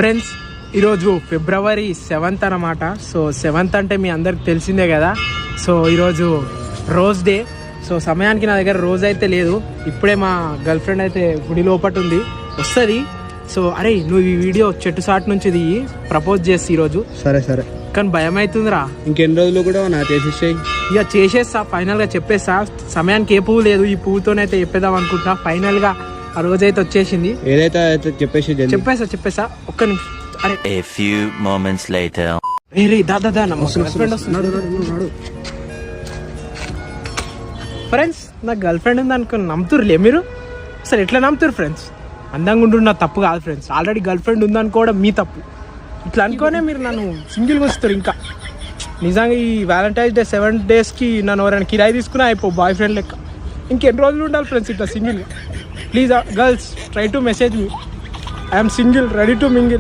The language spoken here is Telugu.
ఫ్రెండ్స్, ఈరోజు ఫిబ్రవరి 7th అన్నమాట. సో 7th అంటే మీ అందరికి తెలిసిందే కదా. సో ఈరోజు రోజ్ డే. సో సమయానికి నా దగ్గర రోజు అయితే లేదు. ఇప్పుడే మా గర్ల్ ఫ్రెండ్ అయితే గుడి లోపట ఉంది, వస్తుంది. సో అరే నువ్వు ఈ వీడియో చెట్టు సాట్ నుంచి దిగి ప్రపోజ్ చేసి ఈరోజు. సరే సరే, కానీ భయం అవుతుందిరా. ఇంకెన్ని రోజులు కూడా నా చేసేసాయి. ఇక చేసేస్తా, ఫైనల్గా చెప్పేస్తా. సమయానికి ఏ పువ్వు లేదు, ఈ పువ్వుతోనైతే చెప్పేద్దాం అనుకుంటున్నా. ఫైనల్గా ఆ రోజైతే వచ్చేసింది. ఏదైతే చెప్పేసా ఒక్క నిమిషం. అరే A few moments later. Ray Dada girl friend వస్తున్నాడు. ఫ్రెండ్స్, నా గర్ల్ ఫ్రెండ్ ఉంది అనుకుని నమ్ముతుర్లే మీరు? అసలు ఎట్లా నమ్ముతారు ఫ్రెండ్స్? అందంగా ఉంటున్న తప్పు కాదు ఫ్రెండ్స్. ఆల్రెడీ గర్ల్ ఫ్రెండ్ ఉందనుకోవడం మీ తప్పు. ఇట్లా అనుకోనే మీరు నన్ను సింగిల్గా వస్తారు. ఇంకా నిజంగా ఈ వ్యాలంటైన్స్ డే 7 daysకి నన్ను ఎవరైనా కిరాయి తీసుకున్నా అయిపో బాయ్ ఫ్రెండ్ లెక్క. ఇంకెన్ని రోజులు ఉండాలి ఫ్రెండ్స్ ఇట్లా సింగిల్గా? Please girls, try to message me. I'm single, ready to mingle.